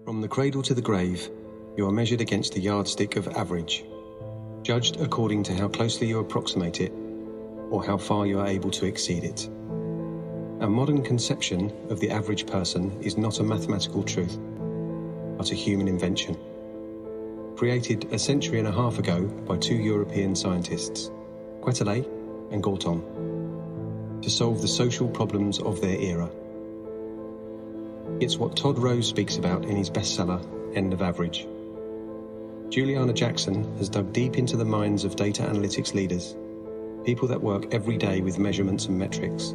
From the cradle to the grave, you are measured against the yardstick of average, judged according to how closely you approximate it or how far you are able to exceed it. Our modern conception of the average person is not a mathematical truth, but a human invention, created a century and a half ago by two European scientists, Quetelet and Galton, to solve the social problems of their era. It's what Todd Rose speaks about in his bestseller, End of Average. Juliana Jackson has dug deep into the minds of data analytics leaders, people that work every day with measurements and metrics,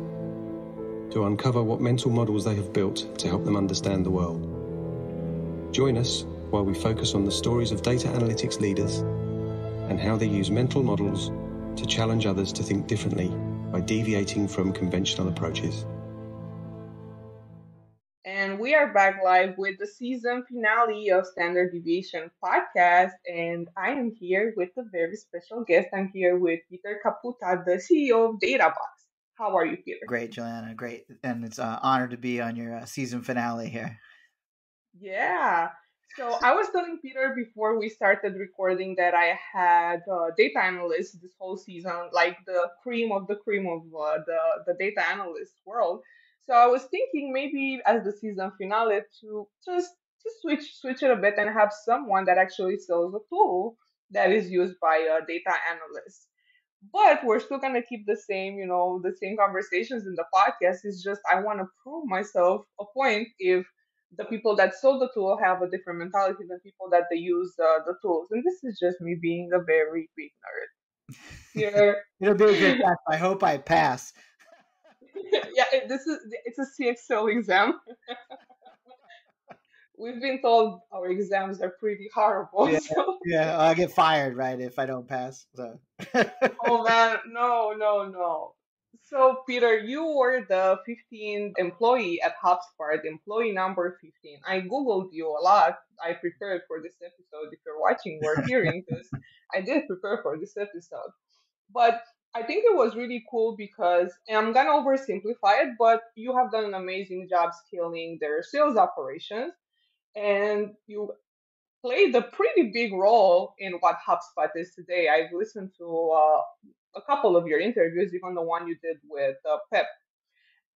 to uncover what mental models they have built to help them understand the world. Join us while we focus on the stories of data analytics leaders and how they use mental models to challenge others to think differently by deviating from conventional approaches. And we are back live with the season finale of Standard Deviation podcast. And I am here with a very special guest. I'm here with Peter Caputa, the CEO of Databox. How are you, Peter? Great, Juliana. Great. And it's an honor to be on your season finale here. Yeah. So I was telling Peter before we started recording that I had data analysts this whole season, like the cream of the the data analyst world. So I was thinking maybe as the season finale to switch it a bit and have someone that actually sells a tool that is used by data analysts. But we're still gonna keep the same, the same conversations in the podcast. It's just I want to prove myself a point if the people that sold the tool have a different mentality than people that they use the tools. And this is just me being a very big nerd. Here, It'll be a good test. I hope I pass. yeah, it's a CXL exam. We've been told our exams are pretty horrible. Yeah, So. yeah, I'll get fired, right, if I don't pass. So. Oh man, no. So Peter, you were the 15th employee at HubSpot, employee number 15. I Googled you a lot. I prepared for this episode. If you're watching or hearing this, I did prepare for this episode. But I think it was really cool because, and I'm gonna oversimplify it, but you have done an amazing job scaling their sales operations, and you played a pretty big role in what HubSpot is today. I've listened to a couple of your interviews, even the one you did with Pep.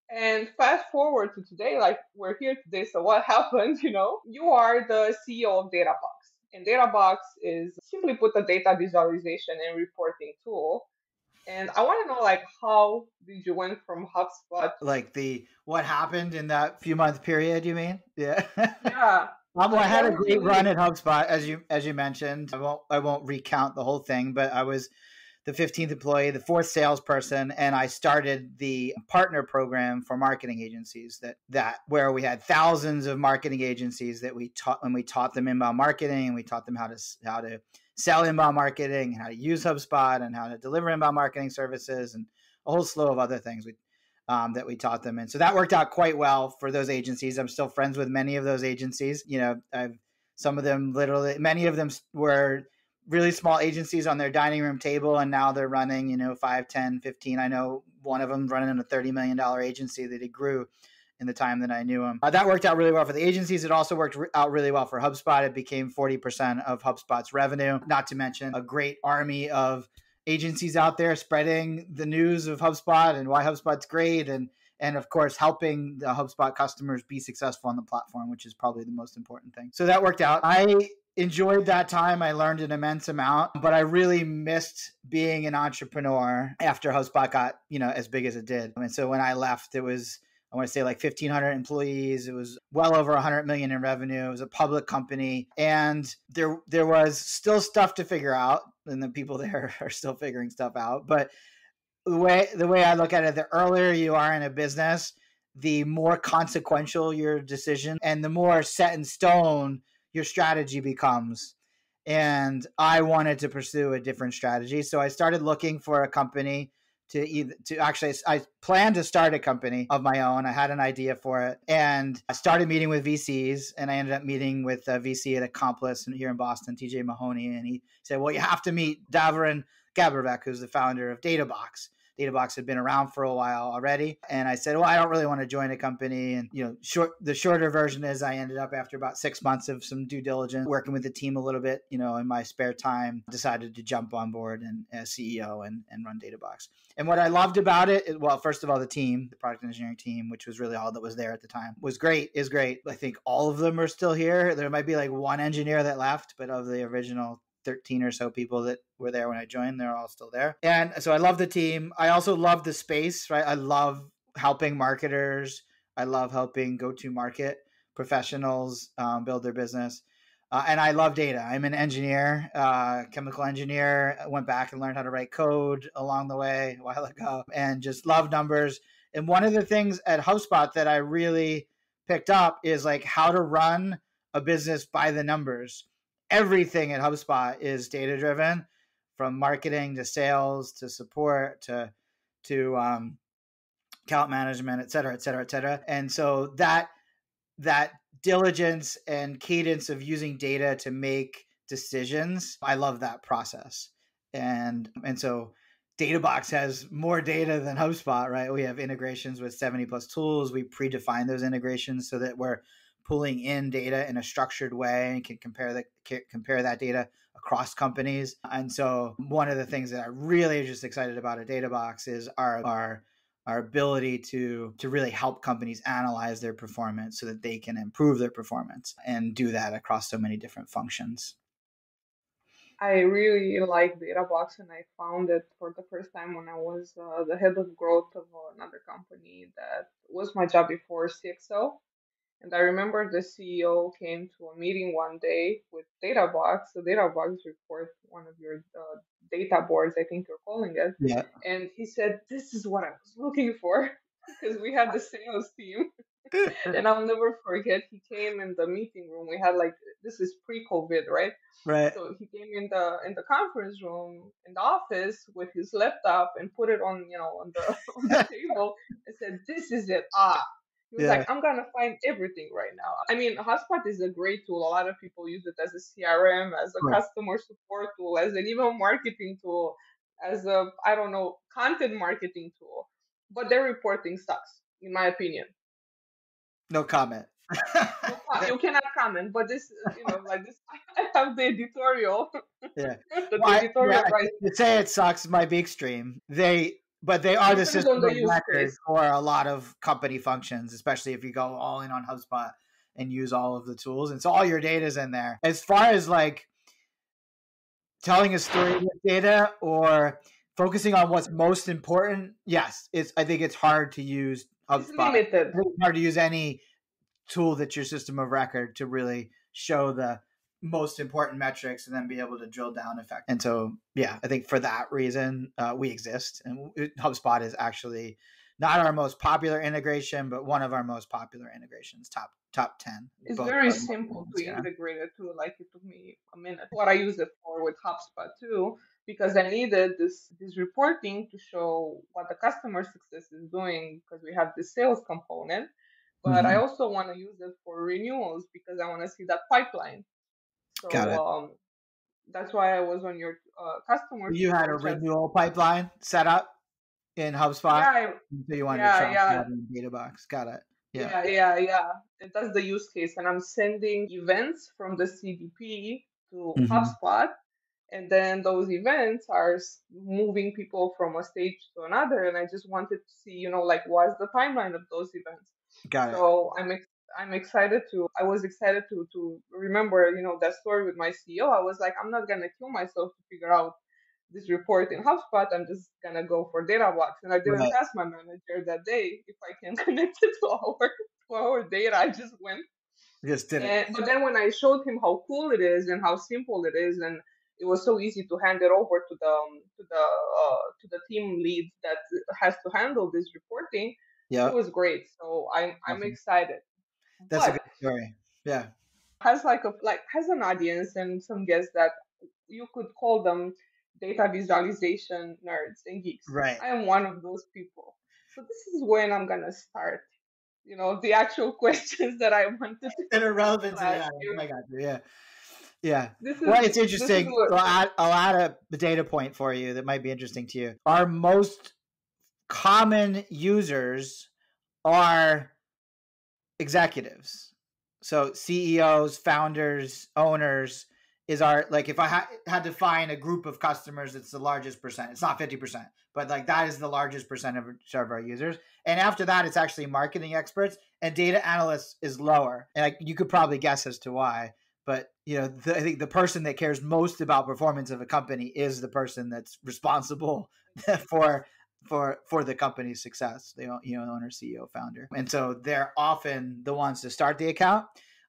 And fast forward to today, like we're here today. So what happened? You are the CEO of Databox, and Databox is simply put a data visualization and reporting tool. And I want to know, like, how did you went from HubSpot? Like what happened in that few month period? You mean? Yeah. Yeah. I had a great run at HubSpot, as you mentioned. I won't recount the whole thing, but I was the 15th employee, the 4th salesperson, and I started the partner program for marketing agencies that where we had thousands of marketing agencies that we taught them inbound marketing, and we taught them how to sell inbound marketing, and how to use HubSpot, and how to deliver inbound marketing services, and a whole slew of other things that we taught them. And so that worked out quite well for those agencies. I'm still friends with many of those agencies. Some of them many of them were really small agencies on their dining room table, and now they're running, 5, 10, 15. I know one of them running a $30 million agency that he grew in the time that I knew him. That worked out really well for the agencies. It also worked out really well for HubSpot. It became 40% of HubSpot's revenue, not to mention a great army of agencies out there spreading the news of HubSpot and why HubSpot's great, and of course helping the HubSpot customers be successful on the platform, which is probably the most important thing. So that worked out. I enjoyed that time. I learned an immense amount, but I really missed being an entrepreneur after HubSpot got, as big as it did. And so when I left, it was, I want to say, like 1,500 employees. It was well over 100 million in revenue. It was a public company, and there was still stuff to figure out, and the people there are still figuring stuff out. But the way I look at it, the earlier you are in a business, the more consequential your decision and the more set in stone your strategy becomes. And I wanted to pursue a different strategy, so I started looking for a company I planned to start a company of my own. I had an idea for it, and I started meeting with VCs, and I ended up meeting with a VC at Accomplice here in Boston, TJ Mahoney. And he said, well, you have to meet Davorin Gabervec, who's the founder of Databox. Databox had been around for a while already. And I said, well, I don't really want to join a company. And, the shorter version is I ended up after about 6 months of some due diligence, working with the team a little bit, in my spare time, decided to jump on board and as CEO and run Databox. And what I loved about it, well, first of all, the team, the product engineering team, which was really all that was there at the time, was great, is great. I think all of them are still here. There might be like one engineer that left, but of the original 13 or so people that were there when I joined, they're all still there. And so I love the team. I also love the space, right? I love helping marketers. I love helping go-to-market professionals build their business. And I love data. I'm an engineer, chemical engineer. I went back and learned how to write code along the way a while ago and just love numbers. And one of the things at HubSpot that I really picked up is like how to run a business by the numbers. Everything at HubSpot is data driven, from marketing to sales to support to account management, et cetera, et cetera, et cetera. And so that diligence and cadence of using data to make decisions, I love that process. And so Databox has more data than HubSpot, right? We have integrations with 70 plus tools. We predefine those integrations so that we're pulling in data in a structured way and can compare that data across companies. And so one of the things that I really am just excited about at Databox is our ability to really help companies analyze their performance so that they can improve their performance and do that across so many different functions. I really like Databox, and I found it for the first time when I was the head of growth of another company that was my job before CXO. And I remember the CEO came to a meeting one day with Databox, the Databox report, one of your data boards, I think you're calling it. Yeah. And he said, "This is what I was looking for," because we had the sales team. And I'll never forget, he came in the meeting room. We had this is pre-COVID, right? Right. So he came in the conference room in the office with his laptop and put it on on the table and said, "This is it." He was like, "I'm gonna find everything right now." I mean, HubSpot is a great tool. A lot of people use it as a CRM, as a customer support tool, as an email marketing tool, as a content marketing tool. But their reporting sucks, in my opinion. No comment. You cannot comment, but this, this, I have the editorial. Yeah. To say it sucks might be extreme. But they are the system of record for a lot of company functions, especially if you go all in on HubSpot and use all of the tools. And so all your data is in there. As far as telling a story with data or focusing on what's most important, yes, I think it's hard to use HubSpot. It's limited. It's hard to use any tool that's your system of record to really show the most important metrics and then be able to drill down effect. And so, yeah, I think for that reason, we exist. And HubSpot is actually not our most popular integration, but one of our most popular integrations, top 10. It's very simple to integrate it too. It took me a minute. What I use it for with HubSpot too, because I needed this reporting to show what the customer success is doing, because we have the sales component. But I also want to use it for renewals because I want to see that pipeline. So that's why I was on your customer. You had a renewal pipeline set up in HubSpot. Yeah, so you wanted to try in Databox. Got it. Yeah. And that's the use case. And I'm sending events from the CDP to HubSpot. And then those events are moving people from a stage to another. And I just wanted to see, what's the timeline of those events. Got it. So I'm excited I was excited to remember, that story with my CEO. I was like, I'm not going to kill myself to figure out this report in HubSpot. I'm just going to go for Databox. And I didn't ask my manager that day if I can connect it to our data. I just went. Just did it. But then when I showed him how cool it is and how simple it is, and it was so easy to hand it over to the team lead that has to handle this reporting. Yeah, it was great. So I'm excited. That's a good story. Yeah, has has an audience and some guests that you could call them data visualization nerds and geeks. Right. I am one of those people. So this is when I'm gonna start. The actual questions that I wanted to. That are relevant to that. I got you. Yeah. It's interesting. I'll add a data point for you that might be interesting to you. Our most common users are executives. So CEOs, founders, owners is our, like, if I had to find a group of customers, it's the largest percent. It's not 50%, but like that is the largest percentage of our users. And after that, it's actually marketing experts, and data analysts is lower. And you could probably guess as to why. But I think the person that cares most about performance of a company is the person that's responsible for the company's success. The owner, CEO, founder, and so they're often the ones to start the account.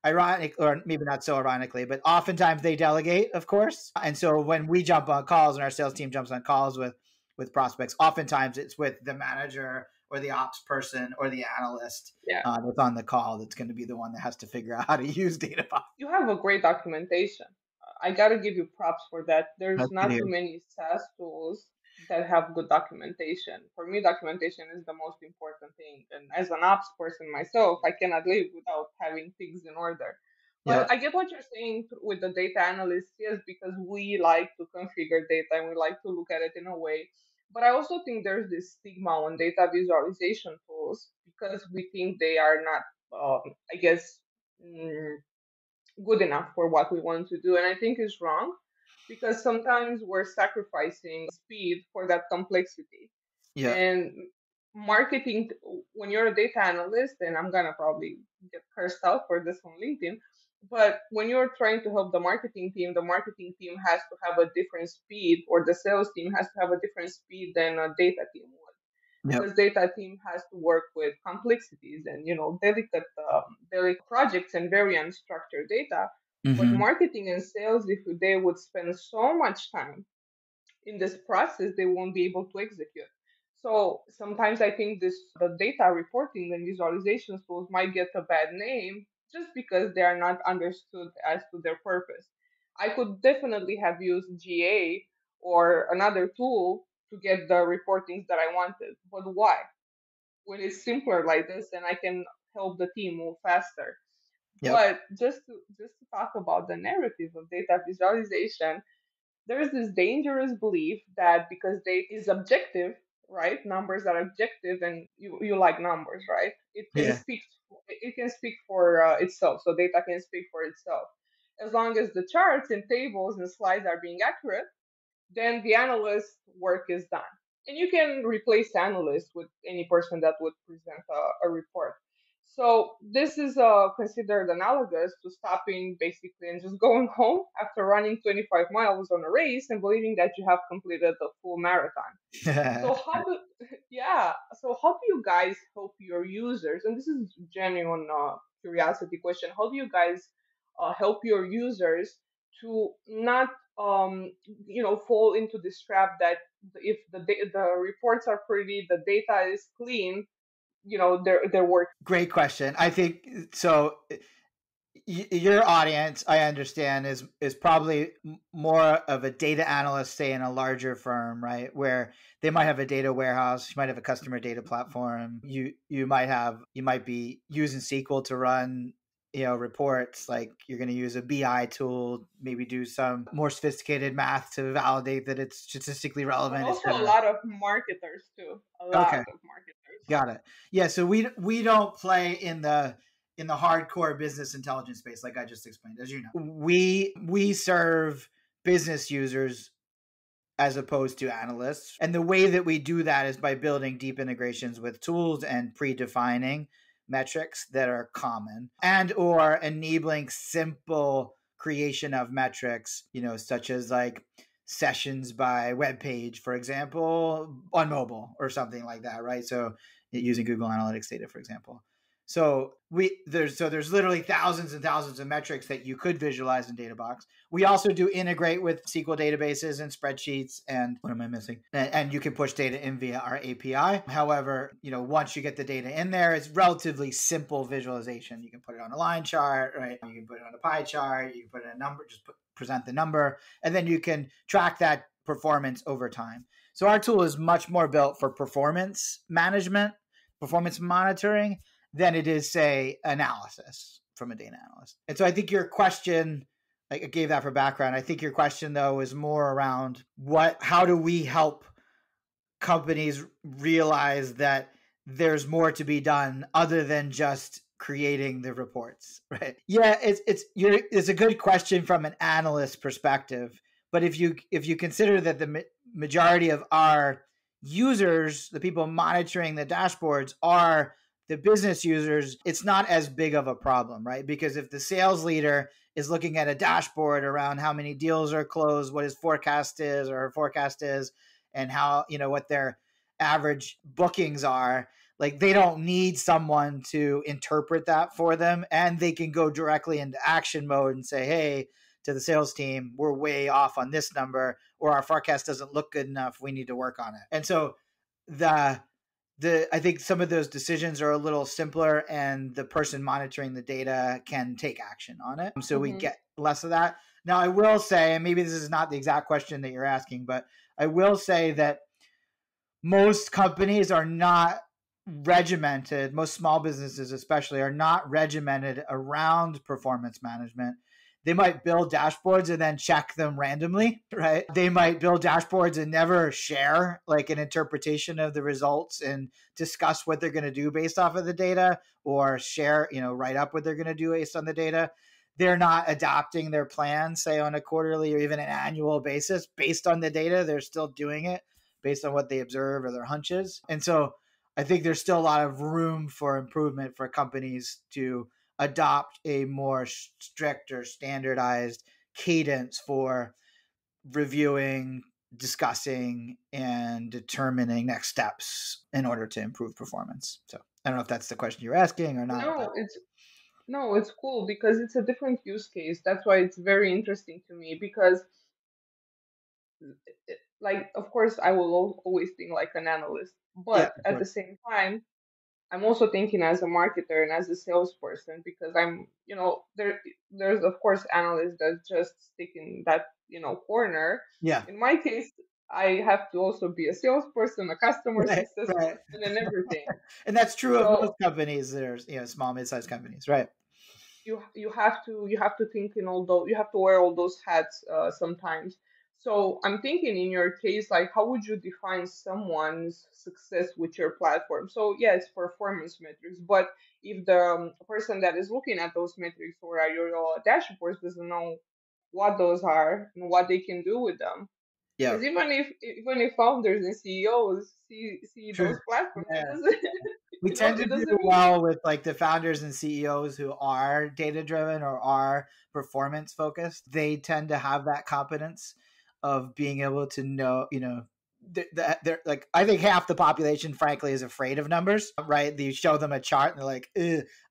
Ironic, or maybe not so ironically, but oftentimes they delegate, of course. And so when we jump on calls and our sales team jumps on calls with prospects, oftentimes it's with the manager or the ops person or the analyst that's on the call that's going to be the one that has to figure out how to use Databox. You have a great documentation. I got to give you props for that. There's That's not good. too many SaaS tools that have good documentation. For me, documentation is the most important thing. And as an ops person myself, I cannot live without having things in order. But I get what you're saying with the data analysts, yes, because we like to configure data and we like to look at it in a way. But I also think there's this stigma on data visualization tools because we think they are not, I guess, good enough for what we want to do. And I think it's wrong because sometimes we're sacrificing speed for that complexity. Yeah. And marketing, when you're a data analyst, and I'm going to probably get cursed out for this on LinkedIn, but when you're trying to help the marketing team has to have a different speed, or the sales team has to have a different speed than a data team would. Because data team has to work with complexities and delicate projects and very unstructured data. But marketing and sales, if they would spend so much time in this process, they won't be able to execute. So sometimes I think the data reporting and visualization tools might get a bad name just because they are not understood as to their purpose. I could definitely have used GA or another tool to get the reportings that I wanted. But why? When it's simpler like this, then I can help the team move faster. But just to talk about the narrative of data visualization, there's this dangerous belief that because data is objective, right? Numbers are objective, and you like numbers, right? It can speak for itself. So data can speak for itself. As long as the charts and tables and slides are being accurate, then the analyst work is done. And you can replace analyst with any person that would present a report. So this is considered analogous to stopping basically and just going home after running 25 miles on a race and believing that you have completed the full marathon. So how do you guys help your users? And this is genuine curiosity question. How do you guys help your users to not fall into this trap that if the reports are pretty, the data is clean, their work. Great question. I think so. Your audience, I understand, is probably more of a data analyst, say in a larger firm, right, where they might have a data warehouse, you might have a customer data platform, you might be using SQL to run reports. Like you're going to use a BI tool, maybe do some more sophisticated math to validate that it's statistically relevant. But also a lot of marketers too. A lot of marketers. Got it. Yeah. So we don't play in the hardcore business intelligence space, like I just explained. As you know, we serve business users as opposed to analysts. And the way that we do that is by building deep integrations with tools and predefining metrics that are common, and or enabling simple creation of metrics, such as like sessions by web page, for example, on mobile or something like that, right? So using Google Analytics data, for example. So there's literally thousands and thousands of metrics that you could visualize in Databox. We also do integrate with SQL databases and spreadsheets, and what am I missing? And you can push data in via our API. However, once you get the data in there, it's relatively simple visualization. You can put it on a line chart, right? You can put it on a pie chart. You can put it in a number, present the number, and then you can track that performance over time. So our tool is much more built for performance management, performance monitoring, than it is, say, analysis from a data analyst. And so I think your question, I gave that for background. I think your question, though, is more around how do we help companies realize that there's more to be done other than just creating the reports, right? Yeah, it's a good question from an analyst perspective, but if you consider that the majority of our users, the people monitoring the dashboards, are the business users, it's not as big of a problem, right? Because if the sales leader is looking at a dashboard around how many deals are closed, what his forecast is or her forecast is, and how, what their average bookings are, like they don't need someone to interpret that for them, and they can go directly into action mode and say, hey, to the sales team, we're way off on this number, or our forecast doesn't look good enough, we need to work on it. And so I think some of those decisions are a little simpler, and the person monitoring the data can take action on it. So we get less of that. Now, I will say, and maybe this is not the exact question that you're asking, but I will say that most companies are not regimented, most small businesses especially, are not regimented around performance management. They might build dashboards and then check them randomly, right? They might build dashboards and never share like an interpretation of the results and discuss what they're going to do based off of the data, or share, write up what they're going to do based on the data. They're not adopting their plan, say on a quarterly or even an annual basis based on the data. They're still doing it based on what they observe or their hunches. And so I think there's still a lot of room for improvement for companies to adopt a more strict or standardized cadence for reviewing, discussing, and determining next steps in order to improve performance. So I don't know if that's the question you're asking or not. It's cool because it's a different use case. That's why it's very interesting to me, because like, of course, I will always think like an analyst, but at the same time, I'm also thinking as a marketer and as a salesperson, because I'm, there's of course analysts that just stick in that, corner. Yeah. In my case, I have to also be a salesperson, a customer success person, and everything. And that's true of most companies that are, small, mid-sized companies, right? You have to think in all those, you have to wear all those hats sometimes. So I'm thinking in your case, like, how would you define someone's success with your platform? So yeah, it's performance metrics, but if the person that is looking at those metrics or at your dashboards doesn't know what those are and what they can do with them, because even if founders and CEOs see those platforms, it doesn't. We tend to do well with like the founders and CEOs who are data driven or are performance focused. They tend to have that competence of being able to know, they're like, I think half the population, frankly, is afraid of numbers, right? You show them a chart and they're like,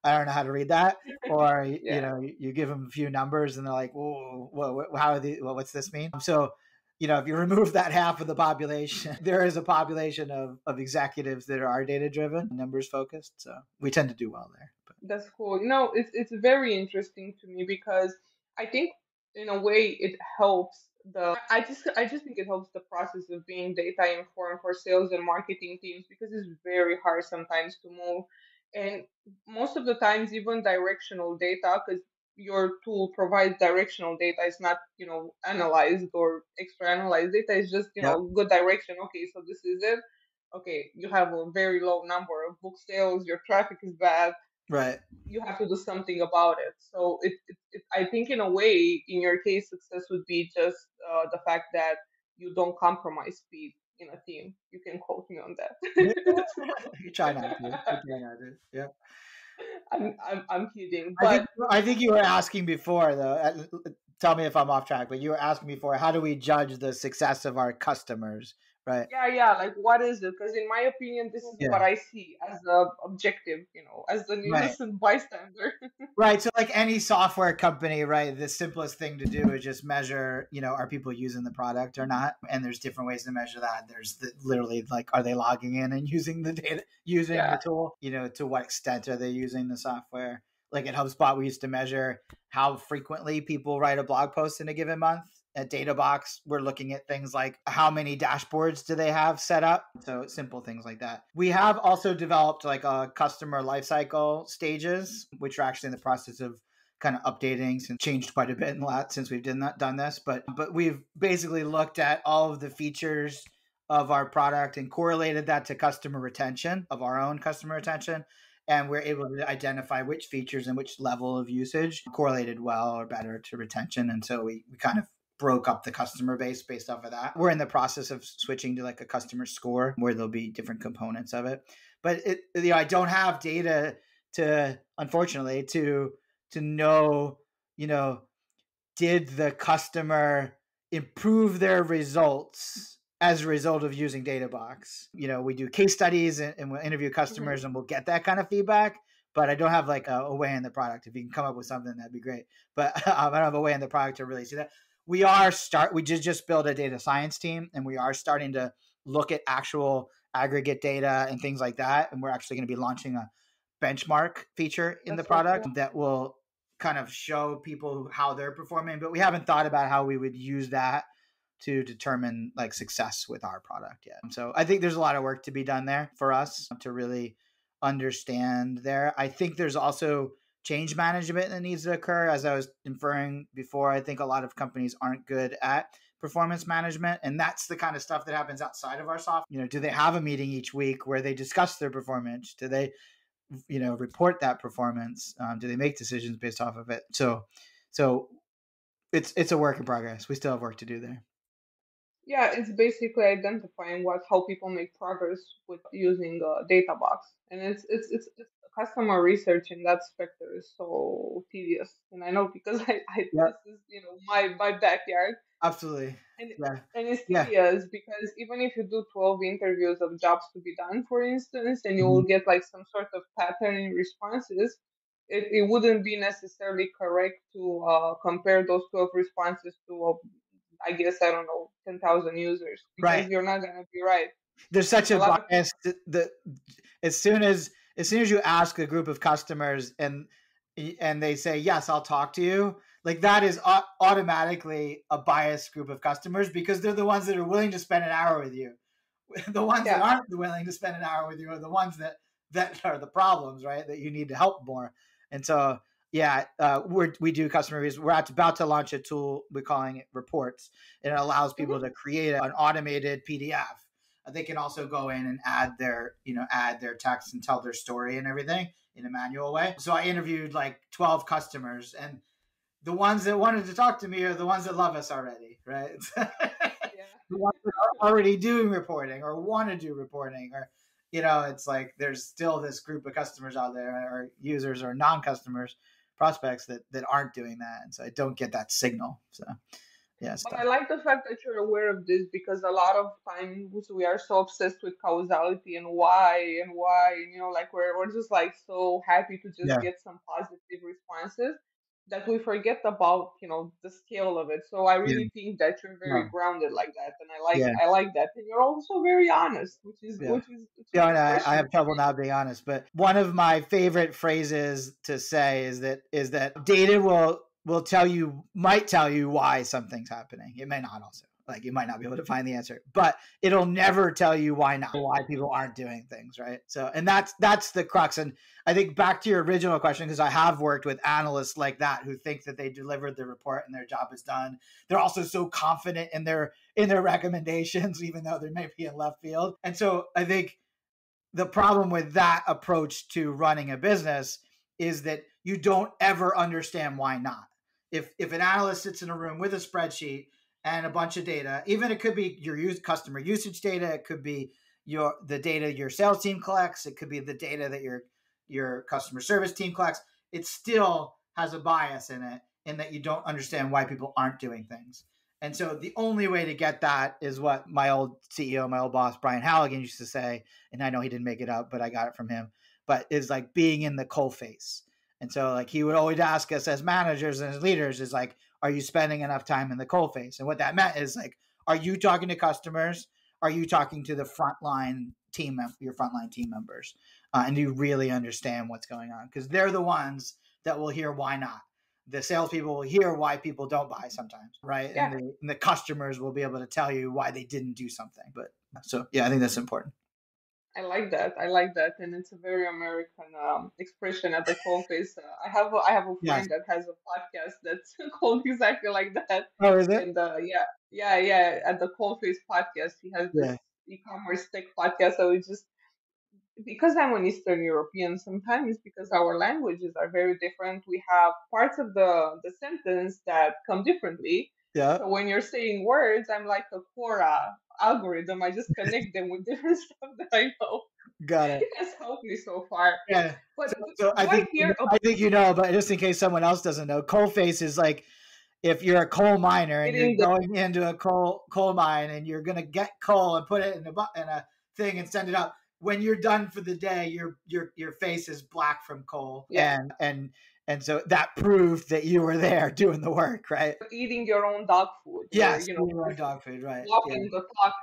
I don't know how to read that. Or, you give them a few numbers and they're like, whoa, how are these? Well, what's this mean? So, if you remove that half of the population, there is a population of executives that are data driven, numbers focused. So we tend to do well there. But. That's cool. It's very interesting to me, because I think in a way it helps I just think it helps the process of being data informed for sales and marketing teams, because it's very hard sometimes to move. And most of the times, even directional data, because your tool provides directional data, it's not, analyzed or extra analyzed data. It's just, good direction. Okay, so this is it. Okay, you have a very low number of book sales, your traffic is bad. Right. You have to do something about it. So I think in a way, in your case, success would be just the fact that you don't compromise speed in a team. You can quote me on that. You try not to. Yeah. I'm kidding. But I think you were asking before, though. Tell me if I'm off track, but you were asking before, how do we judge the success of our customers? Right. Yeah. Like, what is it? Because in my opinion, this is what I see as the objective, as the innocent bystander. Right. So like any software company, right, the simplest thing to do is just measure, are people using the product or not? And there's different ways to measure that. There's literally like, are they logging in and using the data, using the tool? To what extent are they using the software? Like at HubSpot, we used to measure how frequently people write a blog post in a given month. At Databox, we're looking at things like how many dashboards do they have set up? So simple things like that. We have also developed like a customer lifecycle stages, which are actually in the process of kind of updating, since changed quite a bit since we've done this. But we've basically looked at all of the features of our product and correlated that to customer retention, of our own customer retention. And we're able to identify which features and which level of usage correlated well or better to retention. And so we kind of broke up the customer base based off of that. We're in the process of switching to like a customer score where there'll be different components of it. But I don't have data to, unfortunately, to know, did the customer improve their results as a result of using Databox? We do case studies and we'll interview customers and we'll get that kind of feedback, but I don't have like a way in the product. If you can come up with something, that'd be great. But I don't have a way in the product to really see that. We just built a data science team, and we are starting to look at actual aggregate data and things like that. And we're actually going to be launching a benchmark feature in the product that will kind of show people how they're performing, but we haven't thought about how we would use that to determine like success with our product yet. So I think there's a lot of work to be done there for us to really understand there. I think there's also change management that needs to occur. As I was inferring before, I think a lot of companies aren't good at performance management. And that's the kind of stuff that happens outside of our software. Do they have a meeting each week where they discuss their performance? Do they, report that performance? Do they make decisions based off of it? So it's a work in progress. We still have work to do there. Yeah, it's basically identifying how people make progress with using Databox, and it's customer research in that specter is so tedious, and I know because this is my backyard. Absolutely. And it's tedious because even if you do 12 interviews of jobs to be done, for instance, and you will get like some sort of pattern in responses, it wouldn't be necessarily correct to compare those 12 responses to I guess, I don't know, 10,000 users, because you're not going to be right. There's such a bias that as soon as you ask a group of customers and they say, yes, I'll talk to you, like that is automatically a biased group of customers, because they're the ones that are willing to spend an hour with you. The ones that aren't willing to spend an hour with you are the ones that are the problems, right? That you need to help more. And so, we do customer reviews. We're about to launch a tool. We're calling it Reports. And it allows people to create an automated PDF. They can also go in and add their text and tell their story and everything in a manual way. So I interviewed like 12 customers, and the ones that wanted to talk to me are the ones that love us already, right? The ones that are already doing reporting or want to do reporting, or it's like there's still this group of customers out there, or users or non-customers, prospects that aren't doing that. And so I don't get that signal. So but I like the fact that you're aware of this, because a lot of times we are so obsessed with causality and why, like we're just like so happy to just get some positive responses that we forget about, the scale of it. So I really think that you're very grounded like that, and I like that, and you're also very honest, which is I have trouble not being honest. But one of my favorite phrases to say is that data might tell you why something's happening. It may not also. Like you might not be able to find the answer, but it'll never tell you why people aren't doing things, right? So, and that's the crux. And I think back to your original question, because I have worked with analysts like that who think that they delivered the report and their job is done. They're also so confident in their recommendations, even though they may be in left field. And so I think the problem with that approach to running a business is that you don't ever understand why not. If an analyst sits in a room with a spreadsheet and a bunch of data, even it could be your customer usage data, it could be the data your sales team collects, it could be the data that your customer service team collects, it still has a bias in it, in that you don't understand why people aren't doing things. And so the only way to get that is what my old CEO, my old boss, Brian Halligan, used to say, and I know he didn't make it up, but I got it from him, but is like being in the coalface. And so like he would always ask us as managers and as leaders is like, are you spending enough time in the coalface? And what that meant is like, are you talking to customers? Are you talking to the frontline team, your frontline team members? And do you really understand what's going on? Because they're the ones that will hear why not. The salespeople will hear why people don't buy sometimes, right? Yeah. And the customers will be able to tell you why they didn't do something. But so, I think that's important. I like that, and it's a very American expression at the coalface. I have a friend that has a podcast that's called exactly like that. Oh, is it? And at the coalface podcast, he has this e-commerce tech podcast. So it's just because I'm an Eastern European, sometimes because our languages are very different, we have parts of the sentence that come differently. Yeah. So when you're saying words, I'm like a Quora algorithm. I just connect them with different stuff that I know. Got it. It has helped me so far. Yeah. But So do I hear I think you know, but just in case someone else doesn't know, coalface is like if you're a coal miner and you're getting the going into a coal mine and you're gonna get coal and put it in a thing and send it up. When you're done for the day, your face is black from coal, yeah, and so that proved that you were there doing the work, right? eating your own dog food, or Yes, eating your own dog food, right? walking the talk.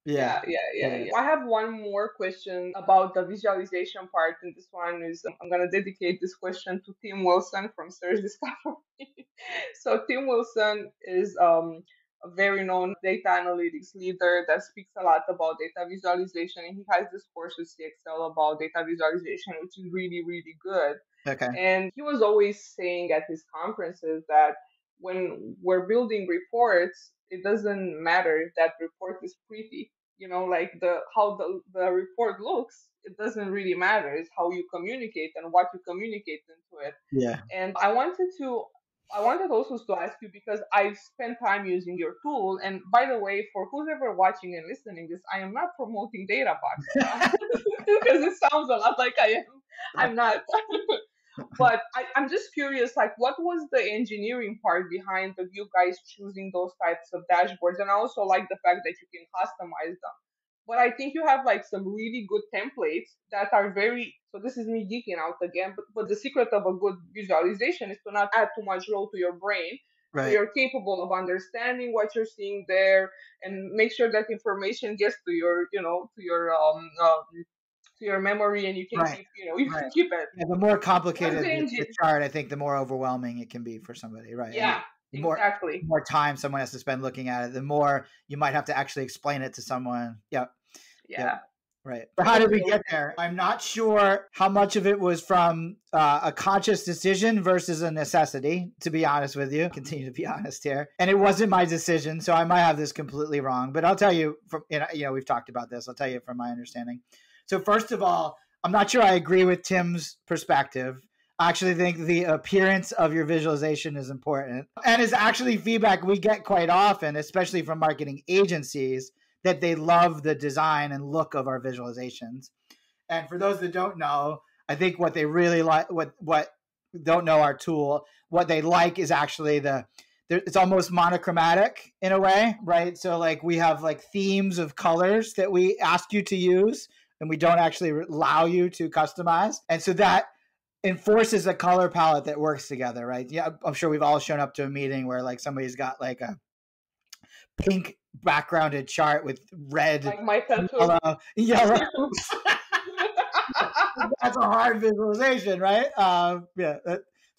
Yeah, Yeah. I have one more question about the visualization part, and this one is I'm gonna dedicate this question to Tim Wilson from Search Discovery. So Tim Wilson is a very known data analytics leader that speaks a lot about data visualization, and he has this course with CXL about data visualization, which is really, really good. Okay. And he was always saying at his conferences that when we're building reports, it doesn't matter if that report is pretty. Like how the report looks, it doesn't really matter. It's how you communicate and what you communicate into it. Yeah. And I wanted also to ask you, because I spent time using your tool. And by the way, for who's ever watching and listening this, I am not promoting Databox because it sounds a lot like I am. I'm not. But I'm just curious, like, what was the engineering part behind you guys choosing those types of dashboards? And I also like the fact that you can customize them. But I think you have like some really good templates that are very, so this is me geeking out again, but the secret of a good visualization is to not add too much load to your brain. So Right. you're capable of understanding what you're seeing there and make sure that information gets to your, to your memory, and you can Right. keep, you Right. can keep it. Yeah, the more complicated What's the the engine? chart, I think the more overwhelming it can be for somebody, right? And Yeah, the exactly. more time someone has to spend looking at it, the more you might have to actually explain it to someone. Yep. Yeah. Right. But how did we get there? I'm not sure how much of it was from a conscious decision versus a necessity, to be honest with you. Continue to be honest here. And it wasn't my decision, so I might have this completely wrong. But I'll tell you, we've talked about this. I'll tell you from my understanding. So first of all, I'm not sure I agree with Tim's perspective. I actually think the appearance of your visualization is important, and is actually feedback we get quite often, especially from marketing agencies, that they love the design and look of our visualizations. And for those that don't know, I think what they really like, what don't know our tool, what they like is actually it's almost monochromatic in a way, right? So like we have like themes of colors that we ask you to use, and we don't actually allow you to customize. And so that enforces a color palette that works together, right? Yeah, I'm sure we've all shown up to a meeting where like somebody's got like a pink backgrounded chart with red, like my tattoo. yellow. That's a hard visualization, right?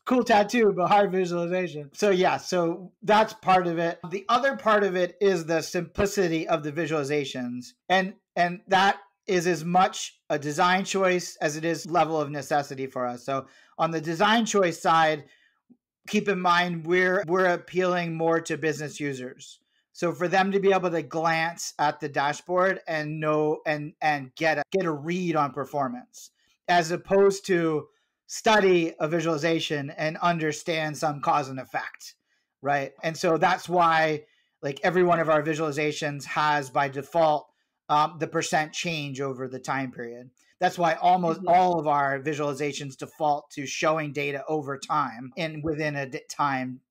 Cool tattoo, but hard visualization. So so that's part of it. The other part of it is the simplicity of the visualizations, and that is as much a design choice as it is level of necessity for us. So on the design choice side, keep in mind we're appealing more to business users. So for them to be able to glance at the dashboard and know and get a read on performance, as opposed to study a visualization and understand some cause and effect, right? And so that's why like every one of our visualizations has by default the percent change over the time period. That's why almost all of our visualizations default to showing data over time and within a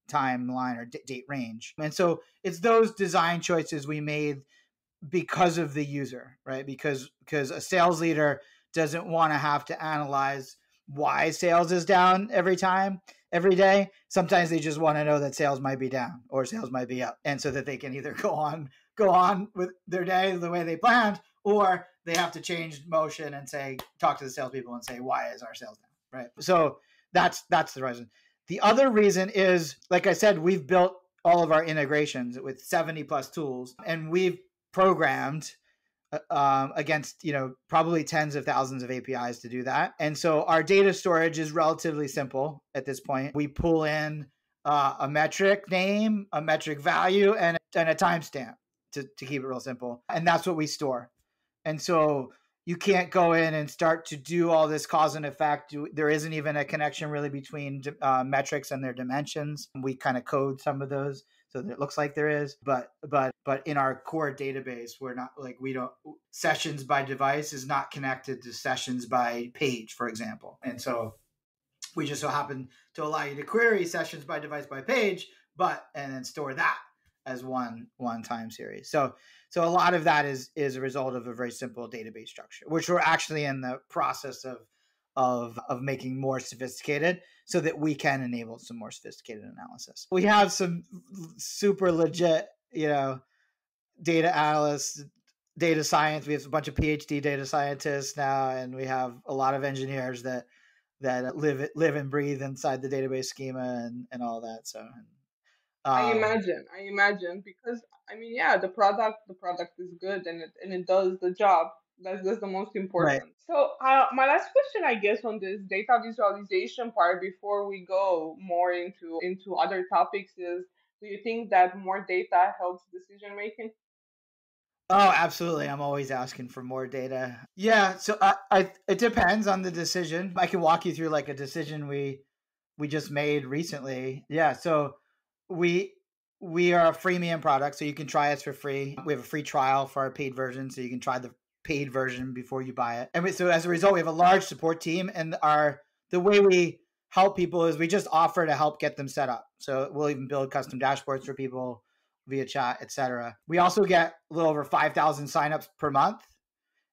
timeline or date range. And so it's those design choices we made because of the user, right? Because a sales leader doesn't want to have to analyze why sales is down every day. Sometimes they just want to know that sales might be down or sales might be up, and so that they can either go on with their day the way they planned, or they have to change motion and talk to the salespeople and say, why is our sales down, right? So that's the reason. The other reason is, like I said, we've built all of our integrations with 70 plus tools, and we've programmed against probably tens of thousands of APIs to do that. And so our data storage is relatively simple at this point. We pull in a metric name, a metric value, and a timestamp to keep it real simple. And that's what we store. And so you can't go in and start to do all this cause and effect. There isn't even a connection really between metrics and their dimensions. We kind of code some of those so that it looks like there is, but in our core database, we're not like, we don't, sessions by device is not connected to sessions by page, for example. And so we just so happen to allow you to query sessions by device by page, and then store that as one time series. So a lot of that is a result of a very simple database structure, which we're actually in the process of making more sophisticated so that we can enable some more sophisticated analysis. We have some super legit, data analysts, data science. We have a bunch of PhD data scientists now, and we have a lot of engineers that live and breathe inside the database schema and all that. So I imagine because I mean, yeah, the product is good and it does the job. That's the most right. important. So my last question, I guess, on this data visualization part before we go more into other topics is, do you think that more data helps decision making? Oh, absolutely. I'm always asking for more data. Yeah. So it depends on the decision. I can walk you through like a decision we just made recently. Yeah. So we are a freemium product, so you can try us for free. We have a free trial for our paid version, so you can try the paid version before you buy it. And so as a result, we have a large support team, and the way we help people is we just offer to help get them set up. So we'll even build custom dashboards for people via chat, etc. We also get a little over 5,000 signups per month.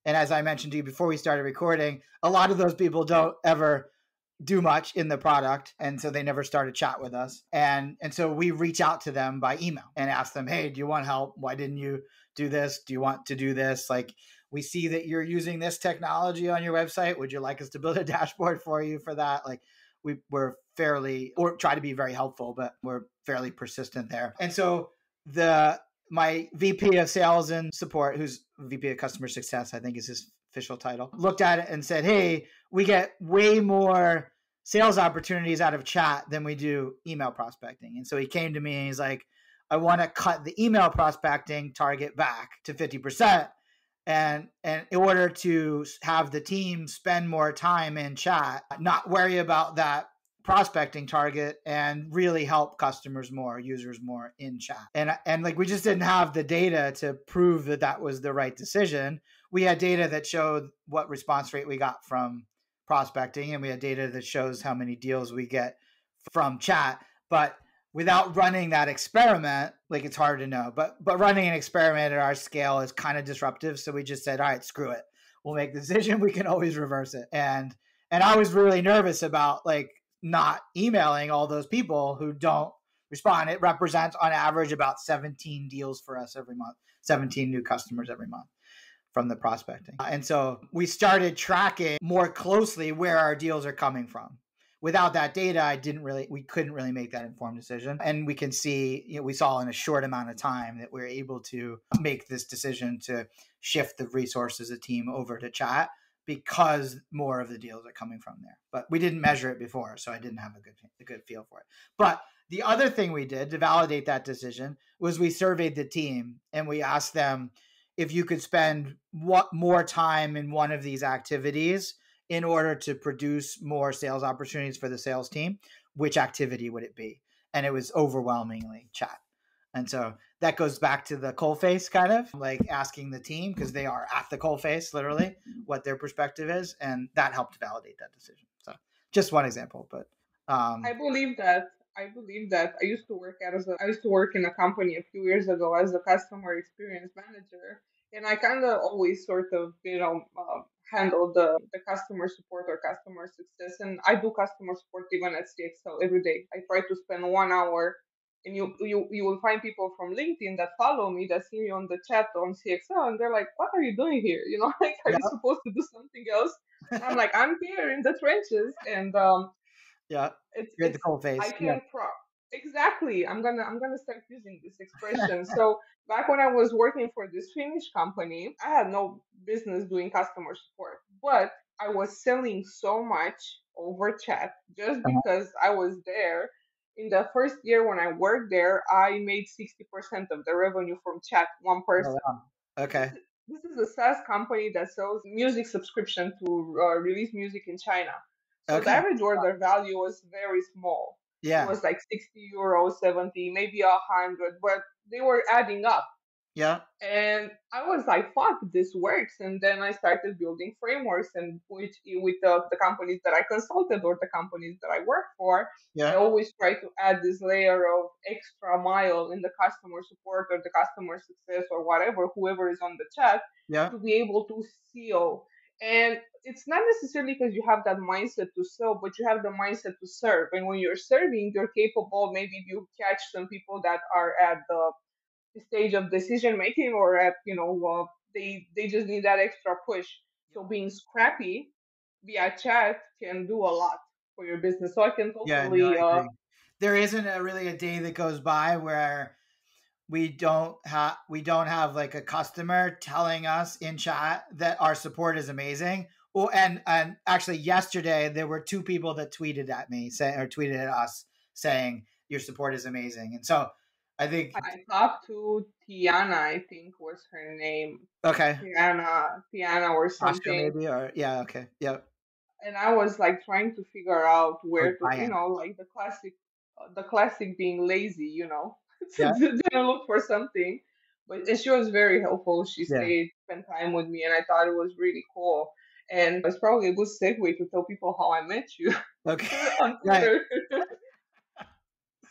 And as I mentioned to you before we started recording, a lot of those people don't ever do much in the product, and so they never start a chat with us. And so we reach out to them by email and ask them, hey, do you want help? Why didn't you do this? Do you want to do this? Like, we see that you're using this technology on your website. Would you like us to build a dashboard for you for that? Like, we're fairly, or try to be very helpful, but we're fairly persistent there. And so my VP of sales and support, who's VP of customer success, I think is his official title, looked at it and said, hey, we get way more sales opportunities out of chat than we do email prospecting. And so he came to me and he's like, I want to cut the email prospecting target back to 50%. And in order to have the team spend more time in chat, not worry about that prospecting target, and really help customers more, users more in chat. And like, we just didn't have the data to prove that that was the right decision. We had data that showed what response rate we got from prospecting, and we had data that shows how many deals we get from chat. But without running that experiment, like, it's hard to know. But running an experiment at our scale is kind of disruptive. So we just said, all right, screw it. We'll make the decision. We can always reverse it. And I was really nervous about like not emailing all those people who don't respond. It represents on average about 17 deals for us every month, 17 new customers every month from the prospecting. And so we started tracking more closely where our deals are coming from. Without that data, we couldn't really make that informed decision. And we can see, we saw in a short amount of time that we're able to make this decision to shift the resources of the team over to chat, because more of the deals are coming from there. But we didn't measure it before, so I didn't have a good feel for it. But the other thing we did to validate that decision was we surveyed the team, and we asked them, if you could spend more time in one of these activities in order to produce more sales opportunities for the sales team, which activity would it be? And it was overwhelmingly chat. And so that goes back to the coalface, kind of like asking the team, because they are at the coalface, literally, what their perspective is. And that helped validate that decision. So just one example, but I believe that. I used to work in a company a few years ago as a customer experience manager, and I kind of always sort of handle the customer support or customer success, and I do customer support even at CXL every day. I try to spend 1 hour, and you will find people from LinkedIn that follow me, that see me on the chat on CXL, and they're like, "What are you doing here? Like, are yeah, you supposed to do something else?" And I'm like, "I'm here in the trenches," and yeah, you're at the it's I coalface. Yeah. can exactly. I'm gonna start using this expression. So back when I was working for this Finnish company, I had no business doing customer support, but I was selling so much over chat just because I was there. In the first year when I worked there, I made 60% of the revenue from chat, one Oh, person. wow. Okay. This is a SaaS company that sells music subscription to release music in China. So the Okay. average order value was very small. It Yeah. was like 60 euros, 70, maybe 100, but they were adding up. Yeah. And I was like, fuck, this works. And then I started building frameworks, and with the companies that I consulted or the companies that I work for, I Yeah. always try to add this layer of extra mile in the customer support or the customer success or whatever, whoever is on the chat, Yeah. to be able to seal. And it's not necessarily because you have that mindset to sell, but you have the mindset to serve. And when you're serving, you're capable. Maybe you catch some people that are at the stage of decision making, or at they just need that extra push. So being scrappy via chat can do a lot for your business. So I can Yeah. No, I totally agree. There isn't really a day that goes by where we don't have like a customer telling us in chat that our support is amazing. Well, and actually yesterday there were two people that tweeted at me saying, or tweeted at us saying your support is amazing. And so I think I talked to Tiana, I think was her name. okay, Tiana or Oscar something. maybe, or yeah, okay, yep, And I was like trying to figure out or where to, Diane, like the classic being lazy, yeah, to then look for something. But and she was very helpful. She yeah, stayed, spent time with me, and I thought it was really cool. And it's probably a good segue to tell people how I met you okay, on right, Twitter.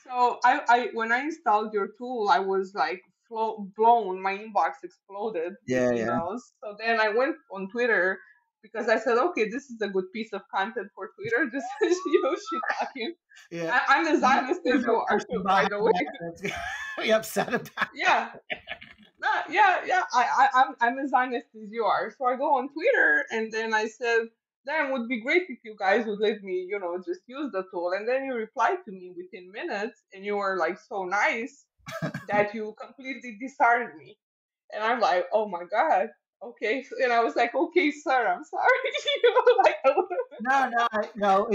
So I when I installed your tool, I was like blown. My inbox exploded with yeah, yeah, emails. So then I went on Twitter because I said, okay, this is a good piece of content for Twitter. Just shit talking. yeah. I'm as honest as There's you no are, person by behind the way. that that's be upset about. Yeah, yeah. I'm as honest as you are. So I go on Twitter and then I said, "Damn, would be great if you guys would let me, just use the tool." And then you replied to me within minutes, and you were like so nice that you completely disheartened me. And I'm like, oh my god, okay. And I was like, okay, sir, I'm sorry. Like, No, no, no.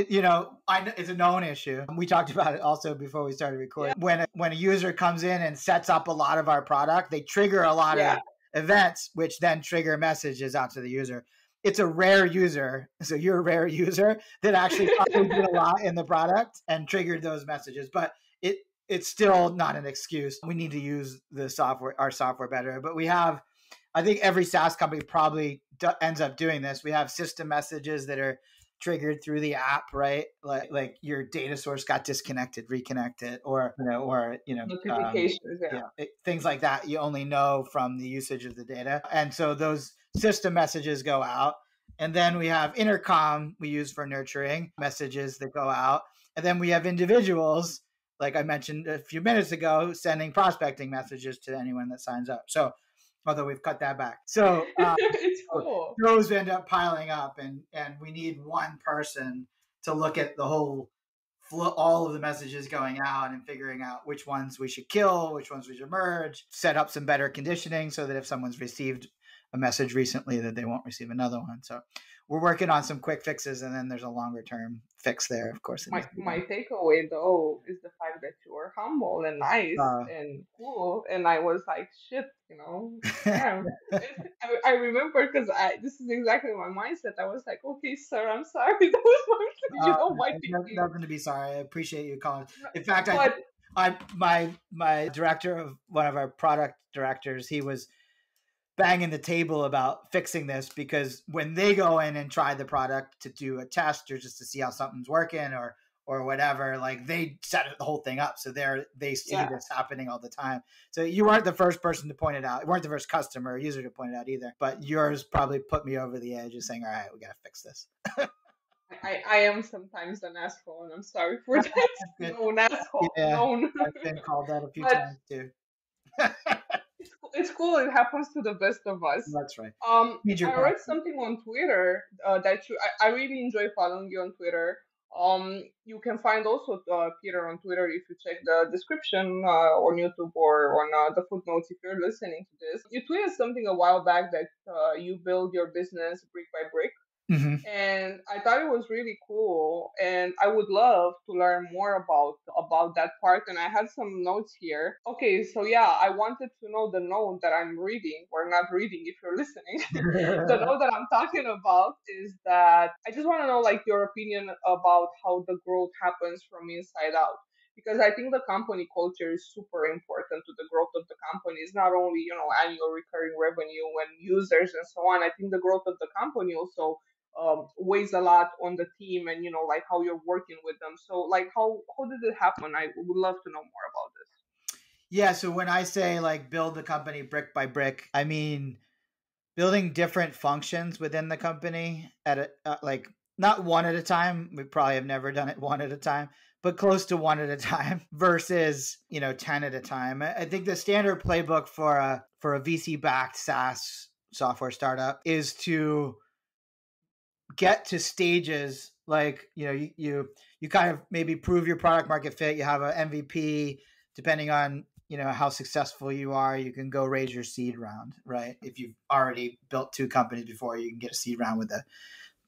It's a known issue. We talked about it also before we started yeah, recording. When a user comes in and sets up a lot of our product, they trigger a lot yeah. of events, which then trigger messages out to the user. It's a rare user, so you're a rare user that actually probably did a lot in the product and triggered those messages. But it's still not an excuse. We need to use our software better. But I think every SaaS company probably ends up doing this. We have system messages that are triggered through the app, right? Like your data source got disconnected, reconnected, Notifications, yeah. things like that. You only know from the usage of the data, and so those system messages go out. And then we have intercom we use for nurturing messages that go out, and then we have individuals, like I mentioned a few minutes ago, sending prospecting messages to anyone that signs up. So although we've cut that back. So It's cool. those end up piling up, and we need one person to look at the whole flow, all of the messages going out, and figuring out which ones we should kill, which ones we should merge, set up some better conditioning so that if someone's received a message recently that they won't receive another one. So we're working on some quick fixes, and then there's a longer term fix there, of course. My takeaway though is the fact that you were humble and nice Uh, and cool, and I was like, shit, damn. I remember because this is exactly my mindset. I was like, okay, sir, I'm sorry. That was my thinking. nothing to be sorry. I appreciate you calling. In fact, But my director of one of our product directors, he was banging the table about fixing this, because when they go in and try the product to do a test or just to see how something's working or whatever, like they set the whole thing up. So they see yeah, this happening all the time. So you weren't the first person to point it out. You weren't the first customer or user to point it out either, but yours probably put me over the edge of saying, all right, we got to fix this. I am sometimes an asshole, and I'm sorry for that. Known asshole, Yeah, known. I've been called that a few But times too. it's cool. It happens to the best of us. That's right. I read something on Twitter that I really enjoy following you on Twitter. You can find also Peter on Twitter if you check the description on YouTube or on the footnotes if you're listening to this. You tweeted something a while back that you build your business brick by brick. And I thought it was really cool, and I would love to learn more about that part. And I had some notes here. Okay, so yeah, I wanted to know the note that I'm reading or not reading if you're listening. The note that I'm talking about is that I just want to know like your opinion about how the growth happens from inside out, because I think the company culture is super important to the growth of the company. It's not only, annual recurring revenue and users and so on. I think the growth of the company also weighs a lot on the team, and like how you're working with them. So like how did it happen? I would love to know more about this. Yeah, so when I say like build the company brick by brick, I mean building different functions within the company at like not one at a time. We probably have never done it one at a time, but close to one at a time versus 10 at a time. I think the standard playbook for a VC backed SaaS software startup is to get to stages like you kind of maybe prove your product market fit. You have an MVP. Depending on how successful you are, you can go raise your seed round, right? If you've already built 2 companies before, you can get a seed round with a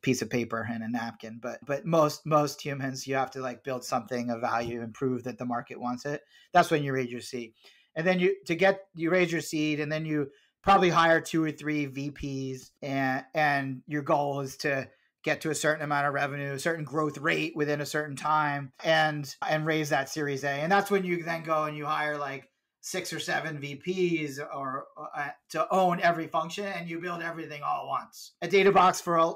piece of paper and a napkin. But most humans, you have to like build something of value and prove that the market wants it. That's when you raise your seed. And then you raise your seed, and then you probably hire 2 or 3 VPs, and your goal is to get to a certain amount of revenue, a certain growth rate within a certain time, and raise that Series A. And that's when you then go and you hire like 6 or 7 VPs or to own every function, and you build everything all at once. At Databox, for a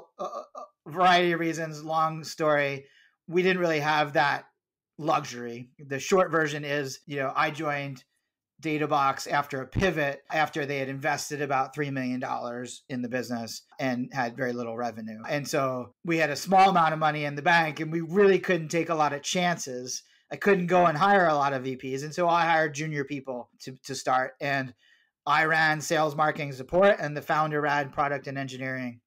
variety of reasons, long story, we didn't really have that luxury. The short version is, I joined Databox after a pivot, after they had invested about $3 million in the business and had very little revenue. And so we had a small amount of money in the bank, and we really couldn't take a lot of chances. I couldn't go and hire a lot of VPs. And so I hired junior people to start. And I ran sales, marketing, support, and the founder ran product and engineering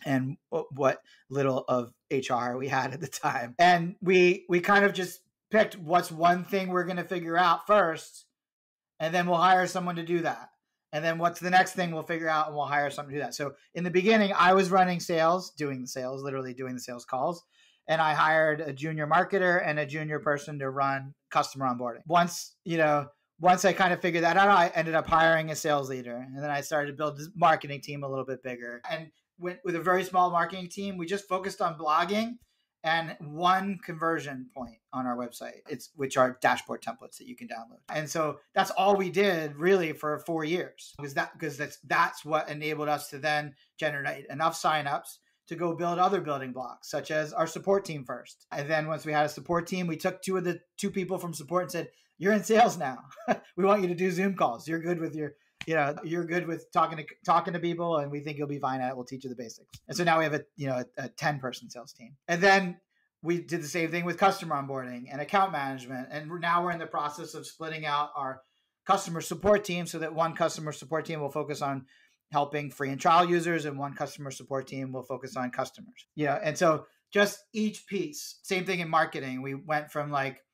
and what little of HR we had at the time. And we kind of just picked what's one thing we're going to figure out first, and then we'll hire someone to do that. And then what's the next thing we'll figure out, and we'll hire someone to do that. So in the beginning, I was running sales, doing the sales, literally doing the sales calls. And I hired a junior marketer and a junior person to run customer onboarding. Once I kind of figured that out, I ended up hiring a sales leader. And then I started to build this marketing team a little bit bigger. And with a very small marketing team, we just focused on blogging and one conversion point on our website, which are dashboard templates that you can download. And so that's all we did really for 4 years, because that's what enabled us to then generate enough signups to go build other building blocks, such as our support team first. And then once we had a support team, we took 2 people from support and said, "You're in sales now. We want you to do Zoom calls. You're good with you're good with talking to people, and we think you'll be fine at it. We'll teach you the basics." And so now we have a 10-person sales team. And then we did the same thing with customer onboarding and account management. And now we're in the process of splitting out our customer support team so that one customer support team will focus on helping free and trial users, and one customer support team will focus on customers. And so just each piece. Same thing in marketing. We went from like,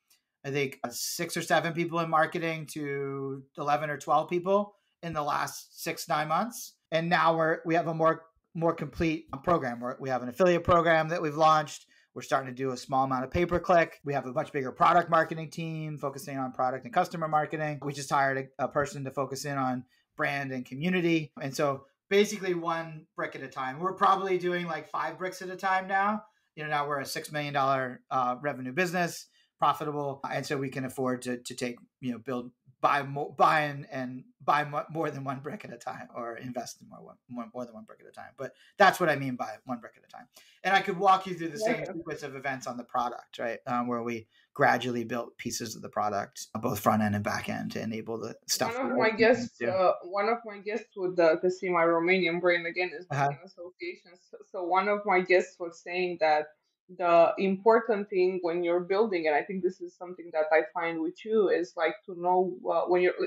I think 6 or 7 people in marketing to 11 or 12 people in the last 6-9 months. And now we have a more complete program. We have an affiliate program that we've launched. We're starting to do a small amount of pay-per-click. We have a much bigger product marketing team focusing on product and customer marketing. We just hired a person to focus in on brand and community. And so basically one brick at a time. We're probably doing like 5 bricks at a time now. Now we're a $6 million revenue business, profitable. And so we can afford to take, buy more than 1 brick at a time, or invest in more than 1 brick at a time. But that's what I mean by 1 brick at a time. And I could walk you through the same sequence of events on the product, right? Where we gradually built pieces of the product, both front end and back end, to enable the stuff. One of my guests would, to see my Romanian brain again, is making associations. So one of my guests was saying that the important thing when you're building, and I think this is something that I find with you, is like to know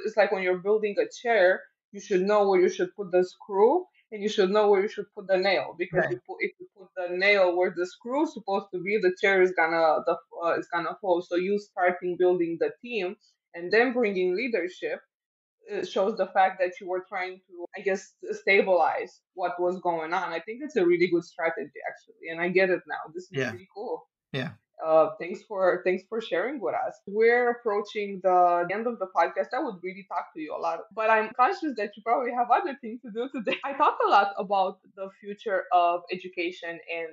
it's like when you're building a chair, you should know where you should put the screw, and you should know where you should put the nail, because if you put the nail where the screw is supposed to be, the chair is gonna fall. So you starting building the team and then bringing leadership, shows the fact that you were trying to, I guess, stabilize what was going on. I think it's a really good strategy, actually, and I get it now. This is Yeah. pretty cool. Yeah. Thanks for sharing with us. We're approaching the end of the podcast. I would really talk to you a lot, but I'm conscious that you probably have other things to do today. I talk a lot about the future of education and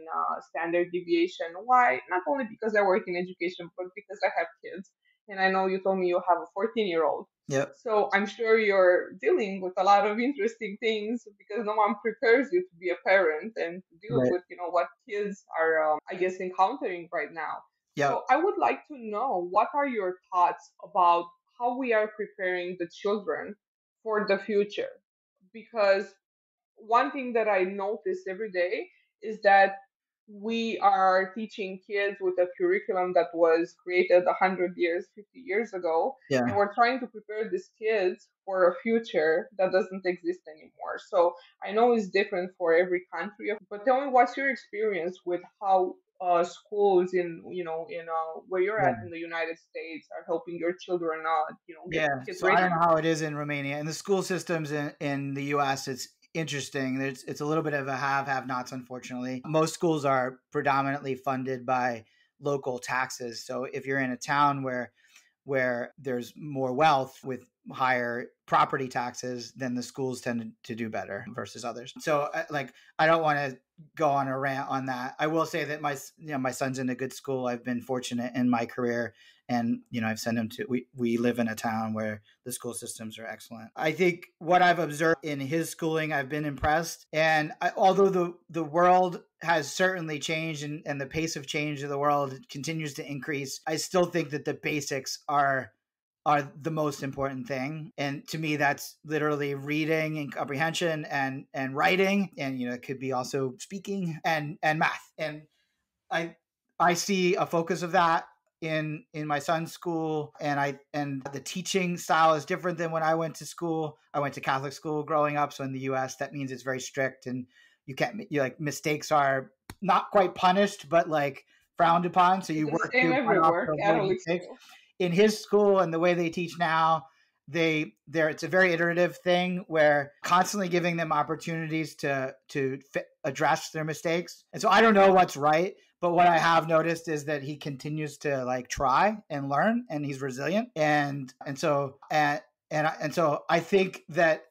standard deviation. Why? Not only because I work in education, but because I have kids, and I know you told me you have a 14-year-old. Yep. So I'm sure you're dealing with a lot of interesting things because no one prepares you to be a parent and to deal Right. with, what kids are, I guess, encountering right now. Yep. So I would like to know, what are your thoughts about how we are preparing the children for the future? Because one thing that I notice every day is that we are teaching kids with a curriculum that was created 100 years, 50 years ago, and Yeah. we're trying to prepare these kids for a future that doesn't exist anymore. So I know it's different for every country, but tell me, what's your experience with how schools in where you're Yeah. at in the United States are helping your children get Yeah. get So I don't ready? know how it is in Romania. And the school systems in the US, it's interesting. It's a little bit of a have nots, unfortunately. Most schools are predominantly funded by local taxes. So if you're in a town where there's more wealth with higher property taxes, then the schools tend to do better versus others. So I don't want to go on a rant on that. I will say that my son's in a good school. I've been fortunate in my career, and I've sent him to, we live in a town where the school systems are excellent. I think what I've observed in his schooling, I've been impressed. And although the world has certainly changed, and the pace of change of the world continues to increase, I still think that the basics are the most important thing. And to me, that's literally reading and comprehension and writing, and it could be also speaking and math. And I see a focus of that in my son's school, and the teaching style is different than when I went to school. I went to Catholic school growing up, so in the US that means it's very strict, and mistakes are not quite punished, but like frowned upon, so you It's the work same through one off everywhere, to avoid Catholic mistakes. school. In his school and the way they teach now, it's a very iterative thing where constantly giving them opportunities to address their mistakes. And so I don't know what's right, but what I have noticed is that he continues to try and learn, and he's resilient. And so I think that,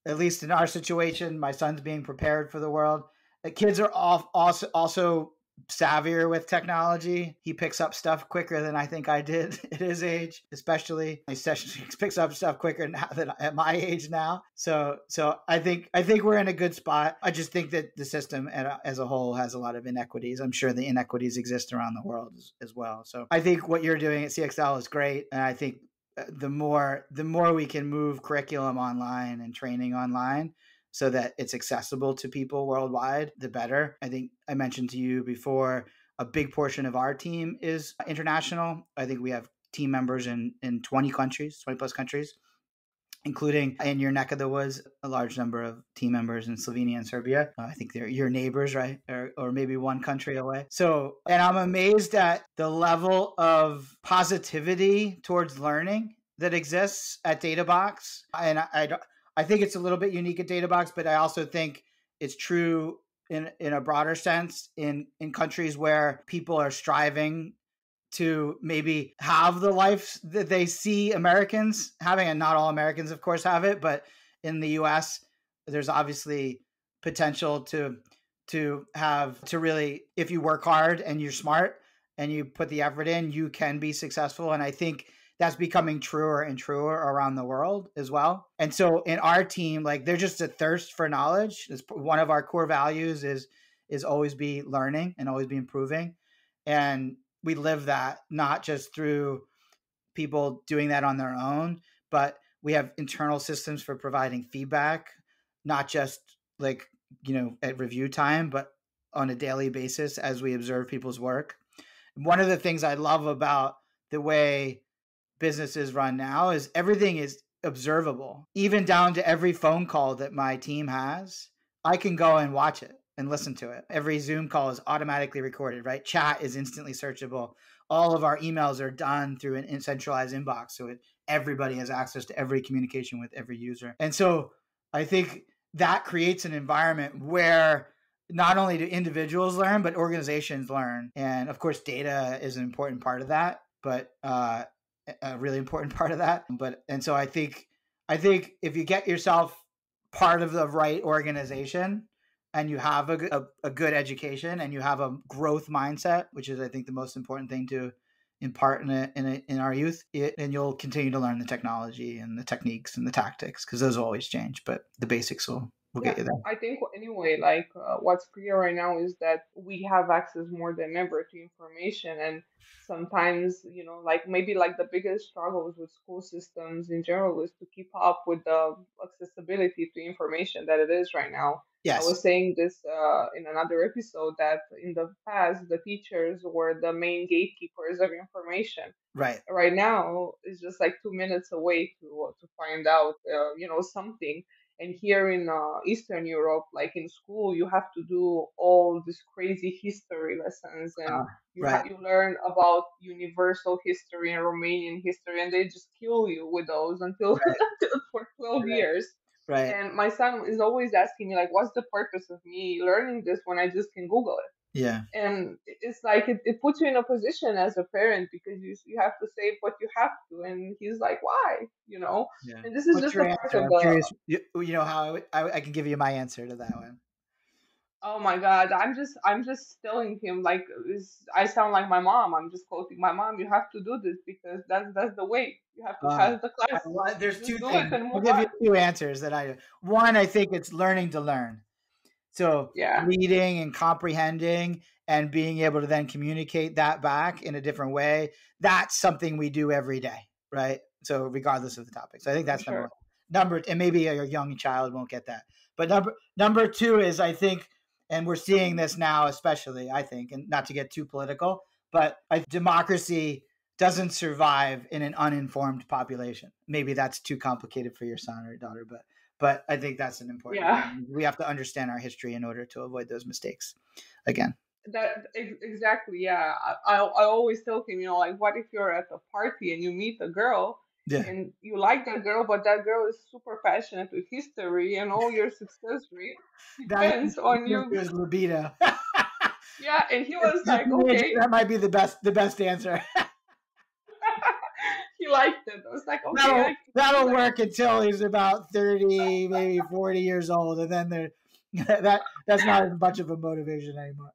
at least in our situation, my son's being prepared for the world. The kids are also savvier with technology. He picks up stuff quicker than I think I did at his age, especially. He picks up stuff quicker than at my age now. So I think we're in a good spot. I just think that the system as a whole has a lot of inequities. I'm sure the inequities exist around the world as well. So I think what you're doing at CXL is great, and I think the more we can move curriculum online and training online so that it's accessible to people worldwide, the better. I think I mentioned to you before, a big portion of our team is international. I think we have team members in 20 plus countries, including in your neck of the woods, a large number of team members in Slovenia and Serbia. I think they're your neighbors, right? Or maybe one country away. So, and I'm amazed at the level of positivity towards learning that exists at Databox. And I think it's a little bit unique at Databox, but I also think it's true in a broader sense in countries where people are striving to maybe have the life that they see Americans having, and not all Americans, of course, have it. But in the US, there's obviously potential to really, if you work hard and you're smart and you put the effort in, you can be successful. And I think that's becoming truer and truer around the world as well. And so in our team, there's just a thirst for knowledge. It's one of our core values is always be learning and always be improving. And we live that not just through people doing that on their own, but we have internal systems for providing feedback, not just at review time, but on a daily basis as we observe people's work. One of the things I love about the way businesses run now is everything is observable, even down to every phone call that my team has. I can go and watch it and listen to it. Every Zoom call is automatically recorded, right? Chat is instantly searchable. All of our emails are done through an centralized inbox, so everybody has access to every communication with every user. And so I think that creates an environment where not only do individuals learn, but organizations learn. And of course, data is an important part of that, but a really important part of that. And so I think if you get yourself part of the right organization and you have a good education and you have a growth mindset, which is, I think, the most important thing to impart in our youth, and you'll continue to learn the technology and the techniques and the tactics, because those will always change, but the basics will get you there. I think anyway, like what's clear right now is that we have access more than ever to information, and sometimes, like maybe like the biggest struggles with school systems in general is to keep up with the accessibility to information that it is right now. I Yes. was saying this in another episode that in the past the teachers were the main gatekeepers of information. Right. Right now, it's just like 2 minutes away to find out, something. And here in Eastern Europe, like in school, you have to do all these crazy history lessons, and Right. you learn about universal history and Romanian history, and they just kill you with those until for 12 years. Right. And my son is always asking me, like, what's the purpose of me learning this when I just can Google it? Yeah. And it's like it puts you in a position as a parent, because you have to say what you have to. And he's like, why? Yeah. And this is What's just your a part answer? of I'm the. curious. How I can give you my answer to that one. Oh my God, I'm just telling him, like, I sound like my mom. I'm just quoting my mom. You have to do this because that's the way. You have to pass the class. There's Just two do it things. and I'll move give you on. two answers that one, I think it's learning to learn. So Yeah, reading and comprehending and being able to then communicate that back in a different way, that's something we do every day, right? So regardless of the topic. So I think for that's number sure. one. And maybe a young child won't get that. But number two is, I think, and we're seeing this now, especially, I think, and not to get too political, but democracy doesn't survive in an uninformed population. Maybe that's too complicated for your son or daughter, but I think that's an important Yeah. thing. We have to understand our history in order to avoid those mistakes again. Exactly, yeah. I always tell him, like, what if you're at a party and you meet a girl Yeah. and you like that girl, but that girl is super passionate with history, and all your success rate That depends on you. is libido. Yeah, and he was Your like, teenager, okay. that might be the best answer. He liked it. I was like, okay. That'll work until he's about 30, maybe 40 years old, and then that's not as much of a motivation anymore.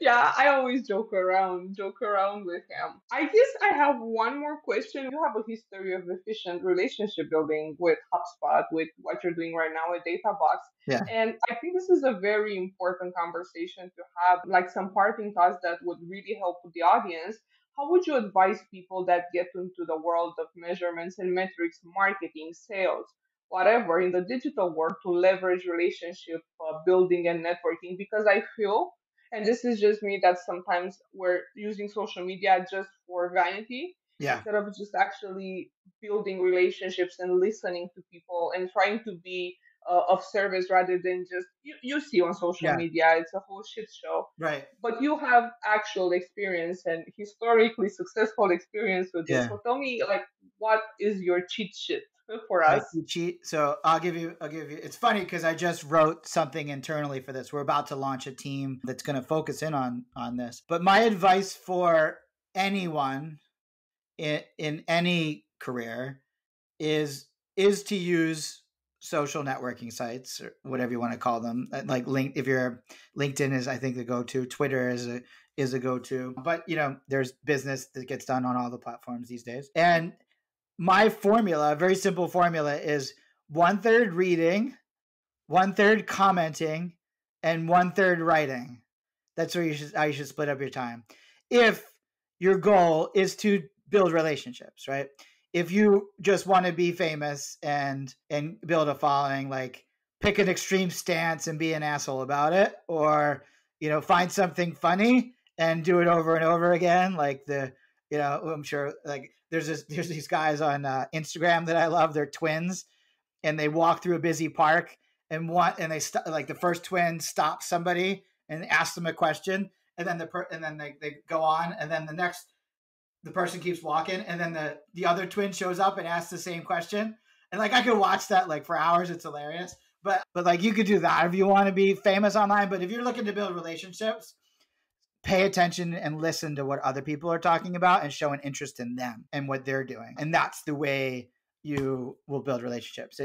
Yeah, I always joke around with him. I guess I have one more question. You have a history of efficient relationship building with HubSpot, with what you're doing right now with Databox. Yeah. And I think this is a very important conversation to have, like some parting thoughts that would really help the audience. How would you advise people that get into the world of measurements and metrics, marketing, sales, whatever, in the digital world, to leverage relationship building and networking? Because I feel, and this is just me, that sometimes we're using social media just for vanity, Yeah. instead of just actually building relationships and listening to people and trying to be of service, rather than just you see on social Yeah. media it's a whole shit show. Right. But you have actual experience and historically successful experience with this. Yeah. So tell me, like, what is your cheat sheet for us? Cheat. So I'll give you. It's funny because I just wrote something internally for this. We're about to launch a team that's going to focus in on this. But my advice for anyone in any career is to use social networking sites, or whatever you want to call them. Like LinkedIn is, I think, the go-to. Twitter is a go-to. But there's business that gets done on all the platforms these days. And my formula, a very simple formula, is 1/3 reading, 1/3 commenting, and 1/3 writing. That's where how you should split up your time. If your goal is to build relationships, right? If you just want to be famous and build a following, like, pick an extreme stance and be an asshole about it, or find something funny and do it over and over again, like I'm sure, like, there's these guys on Instagram that I love. They're twins, and they walk through a busy park, and like the first twin stops somebody and asks them a question, and then they go on, and then the person keeps walking, and then the other twin shows up and asks the same question. And like I could watch that like for hours. It's hilarious. But like you could do that if you want to be famous online. But if you're looking to build relationships, pay attention and listen to what other people are talking about and show an interest in them and what they're doing. And that's the way you will build relationships.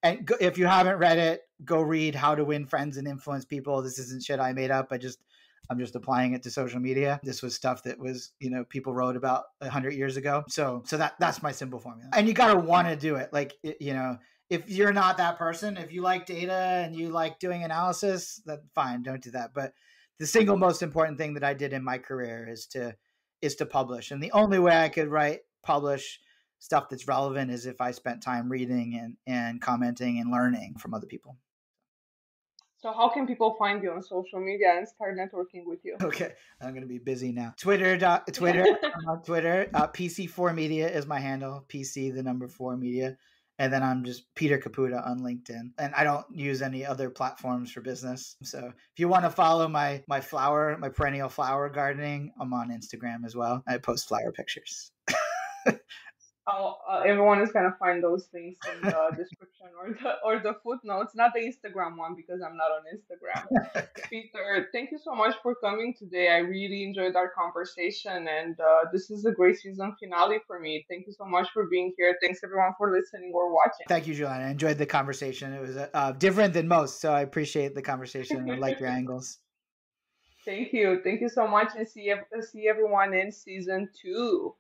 And if you haven't read it, go read How to Win Friends and Influence People. This isn't shit I made up. I'm just applying it to social media. This was stuff that was, people wrote about 100 years ago. So that's my simple formula. And you got to want to do it. Like, if you're not that person, if you like data and you like doing analysis, then fine, don't do that. But the single most important thing that I did in my career is to publish. And the only way I could publish stuff that's relevant is if I spent time reading and commenting and learning from other people. So how can people find you on social media and start networking with you? Okay, I'm going to be busy now. Twitter, I'm on Twitter. PC4 Media is my handle. PC, the number 4 Media. And then I'm just Peter Caputa on LinkedIn. And I don't use any other platforms for business. So if you want to follow my perennial flower gardening, I'm on Instagram as well. I post flower pictures. Everyone is going to find those things in the description or the footnotes, not the Instagram one because I'm not on Instagram. Peter, thank you so much for coming today. I really enjoyed our conversation, and this is a great season finale for me. Thank you so much for being here. Thanks everyone for listening or watching. Thank you, Juliana. I enjoyed the conversation. It was different than most, so I appreciate the conversation. I like your angles. Thank you. Thank you so much, and see everyone in season 2.